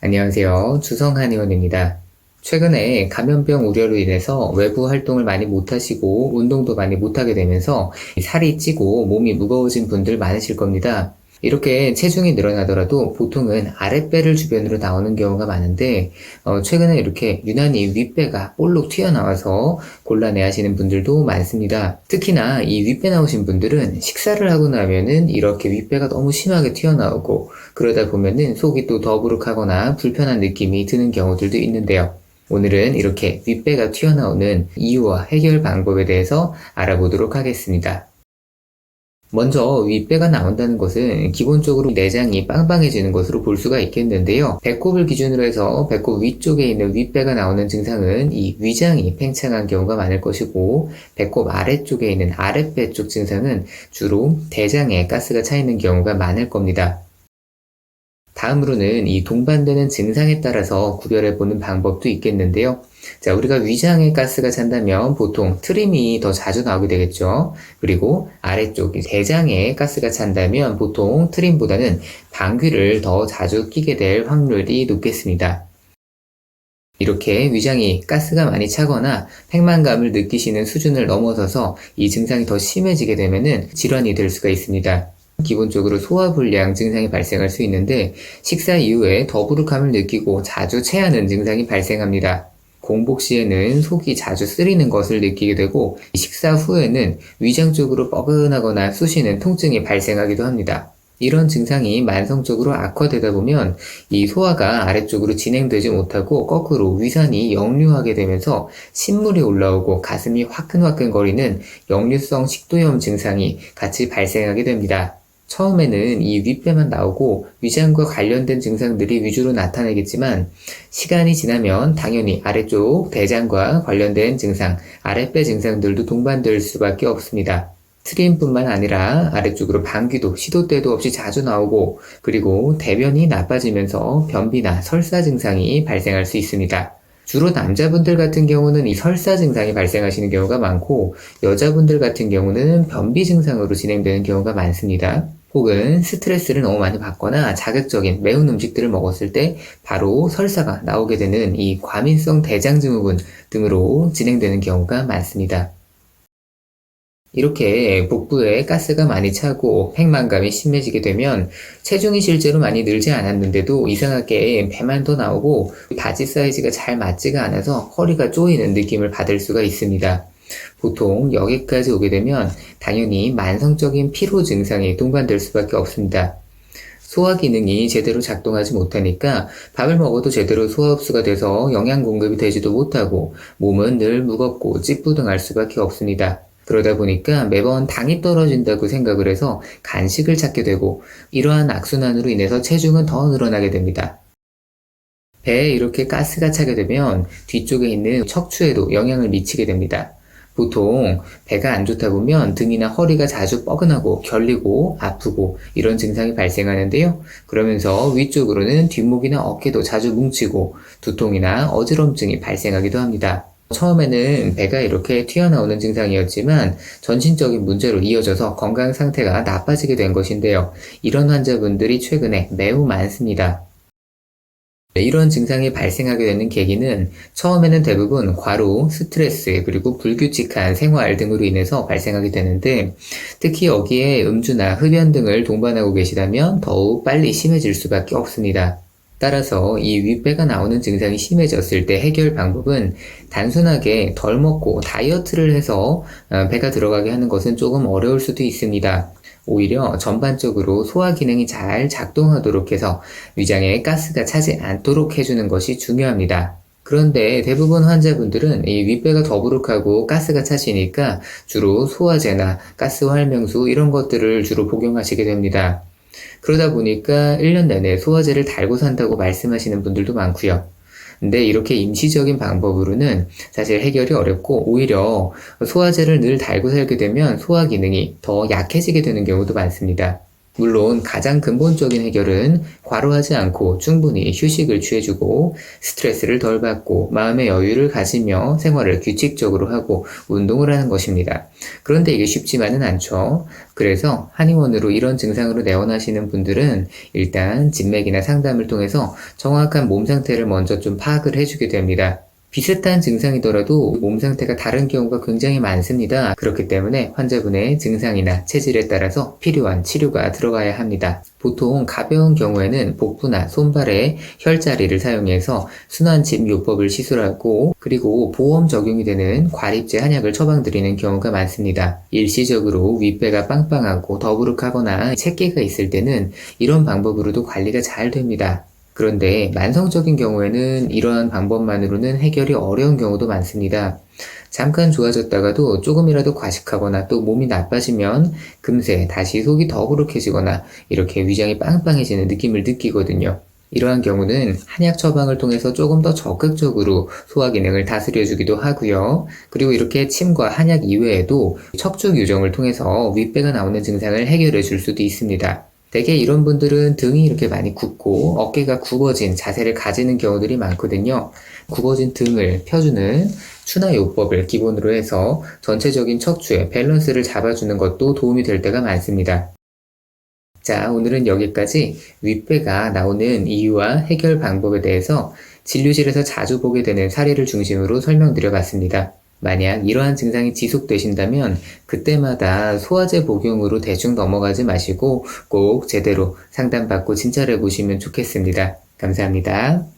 안녕하세요. 주성한의원입니다. 최근에 감염병 우려로 인해서 외부 활동을 많이 못하시고 운동도 많이 못하게 되면서 살이 찌고 몸이 무거워진 분들 많으실 겁니다. 이렇게 체중이 늘어나더라도 보통은 아랫배를 주변으로 나오는 경우가 많은데 최근에 이렇게 유난히 윗배가 볼록 튀어나와서 곤란해 하시는 분들도 많습니다. 특히나 이 윗배 나오신 분들은 식사를 하고 나면은 이렇게 윗배가 너무 심하게 튀어나오고 그러다 보면은 속이 또 더부룩하거나 불편한 느낌이 드는 경우들도 있는데요. 오늘은 이렇게 윗배가 튀어나오는 이유와 해결 방법에 대해서 알아보도록 하겠습니다. 먼저 윗배가 나온다는 것은 기본적으로 내장이 빵빵해지는 것으로 볼 수가 있겠는데요. 배꼽을 기준으로 해서 배꼽 위쪽에 있는 윗배가 나오는 증상은 이 위장이 팽창한 경우가 많을 것이고, 배꼽 아래쪽에 있는 아랫배 쪽 증상은 주로 대장에 가스가 차 있는 경우가 많을 겁니다. 다음으로는 이 동반되는 증상에 따라서 구별해보는 방법도 있겠는데요. 자, 우리가 위장에 가스가 찬다면 보통 트림이 더 자주 나오게 되겠죠. 그리고 아래쪽 대장에 가스가 찬다면 보통 트림보다는 방귀를 더 자주 끼게 될 확률이 높겠습니다. 이렇게 위장이 가스가 많이 차거나 팽만감을 느끼시는 수준을 넘어서서 이 증상이 더 심해지게 되면 질환이 될 수가 있습니다. 기본적으로 소화불량 증상이 발생할 수 있는데, 식사 이후에 더부룩함을 느끼고 자주 체하는 증상이 발생합니다. 공복 시에는 속이 자주 쓰리는 것을 느끼게 되고, 식사 후에는 위장 쪽으로 뻐근하거나 쑤시는 통증이 발생하기도 합니다. 이런 증상이 만성적으로 악화되다 보면 이 소화가 아래쪽으로 진행되지 못하고 거꾸로 위산이 역류하게 되면서 신물이 올라오고 가슴이 화끈화끈거리는 역류성 식도염 증상이 같이 발생하게 됩니다. 처음에는 이 윗배만 나오고 위장과 관련된 증상들이 위주로 나타나겠지만, 시간이 지나면 당연히 아래쪽 대장과 관련된 증상, 아랫배 증상들도 동반될 수밖에 없습니다. 트림뿐만 아니라 아래쪽으로 방귀도 시도 때도 없이 자주 나오고, 그리고 대변이 나빠지면서 변비나 설사 증상이 발생할 수 있습니다. 주로 남자분들 같은 경우는 이 설사 증상이 발생하시는 경우가 많고, 여자분들 같은 경우는 변비 증상으로 진행되는 경우가 많습니다. 혹은 스트레스를 너무 많이 받거나 자극적인 매운 음식들을 먹었을 때 바로 설사가 나오게 되는 이 과민성 대장증후군 등으로 진행되는 경우가 많습니다. 이렇게 복부에 가스가 많이 차고 팽만감이 심해지게 되면 체중이 실제로 많이 늘지 않았는데도 이상하게 배만 더 나오고 바지 사이즈가 잘 맞지가 않아서 허리가 조이는 느낌을 받을 수가 있습니다. 보통 여기까지 오게 되면 당연히 만성적인 피로 증상이 동반될 수밖에 없습니다. 소화 기능이 제대로 작동하지 못하니까 밥을 먹어도 제대로 소화 흡수가 돼서 영양 공급이 되지도 못하고 몸은 늘 무겁고 찌뿌둥할 수밖에 없습니다. 그러다 보니까 매번 당이 떨어진다고 생각을 해서 간식을 찾게 되고, 이러한 악순환으로 인해서 체중은 더 늘어나게 됩니다. 배에 이렇게 가스가 차게 되면 뒤쪽에 있는 척추에도 영향을 미치게 됩니다. 보통 배가 안 좋다 보면 등이나 허리가 자주 뻐근하고 결리고 아프고 이런 증상이 발생하는데요. 그러면서 위쪽으로는 뒷목이나 어깨도 자주 뭉치고 두통이나 어지럼증이 발생하기도 합니다. 처음에는 배가 이렇게 튀어나오는 증상이었지만 전신적인 문제로 이어져서 건강 상태가 나빠지게 된 것인데요. 이런 환자분들이 최근에 매우 많습니다. 이런 증상이 발생하게 되는 계기는 처음에는 대부분 과로, 스트레스, 그리고 불규칙한 생활 등으로 인해서 발생하게 되는데, 특히 여기에 음주나 흡연 등을 동반하고 계시다면 더욱 빨리 심해질 수밖에 없습니다. 따라서 이 윗배가 나오는 증상이 심해졌을 때 해결 방법은 단순하게 덜 먹고 다이어트를 해서 배가 들어가게 하는 것은 조금 어려울 수도 있습니다. 오히려 전반적으로 소화 기능이 잘 작동하도록 해서 위장에 가스가 차지 않도록 해주는 것이 중요합니다. 그런데 대부분 환자분들은 이 윗배가 더부룩하고 가스가 차시니까 주로 소화제나 가스활명수 이런 것들을 주로 복용하시게 됩니다. 그러다 보니까 1년 내내 소화제를 달고 산다고 말씀하시는 분들도 많고요. 근데 이렇게 임시적인 방법으로는 사실 해결이 어렵고, 오히려 소화제를 늘 달고 살게 되면 소화 기능이 더 약해지게 되는 경우도 많습니다. 물론 가장 근본적인 해결은 과로하지 않고 충분히 휴식을 취해주고 스트레스를 덜 받고 마음의 여유를 가지며 생활을 규칙적으로 하고 운동을 하는 것입니다. 그런데 이게 쉽지만은 않죠. 그래서 한의원으로 이런 증상으로 내원하시는 분들은 일단 진맥이나 상담을 통해서 정확한 몸 상태를 먼저 좀 파악을 해주게 됩니다. 비슷한 증상이더라도 몸 상태가 다른 경우가 굉장히 많습니다. 그렇기 때문에 환자분의 증상이나 체질에 따라서 필요한 치료가 들어가야 합니다. 보통 가벼운 경우에는 복부나 손발에 혈자리를 사용해서 순환침 요법을 시술하고 그리고 보험 적용이 되는 과립제 한약을 처방드리는 경우가 많습니다. 일시적으로 윗배가 빵빵하고 더부룩하거나 체기가 있을 때는 이런 방법으로도 관리가 잘 됩니다. 그런데 만성적인 경우에는 이러한 방법만으로는 해결이 어려운 경우도 많습니다. 잠깐 좋아졌다가도 조금이라도 과식하거나 또 몸이 나빠지면 금세 다시 속이 더부룩해지거나 이렇게 위장이 빵빵해지는 느낌을 느끼거든요. 이러한 경우는 한약 처방을 통해서 조금 더 적극적으로 소화 기능을 다스려주기도 하고요. 그리고 이렇게 침과 한약 이외에도 척추 교정을 통해서 윗배가 나오는 증상을 해결해 줄 수도 있습니다. 대개 이런 분들은 등이 이렇게 많이 굽고 어깨가 굽어진 자세를 가지는 경우들이 많거든요. 굽어진 등을 펴주는 추나요법을 기본으로 해서 전체적인 척추의 밸런스를 잡아주는 것도 도움이 될 때가 많습니다. 자, 오늘은 여기까지 윗배가 나오는 이유와 해결 방법에 대해서 진료실에서 자주 보게 되는 사례를 중심으로 설명드려 봤습니다. 만약 이러한 증상이 지속되신다면 그때마다 소화제 복용으로 대충 넘어가지 마시고 꼭 제대로 상담받고 진찰해 보시면 좋겠습니다. 감사합니다.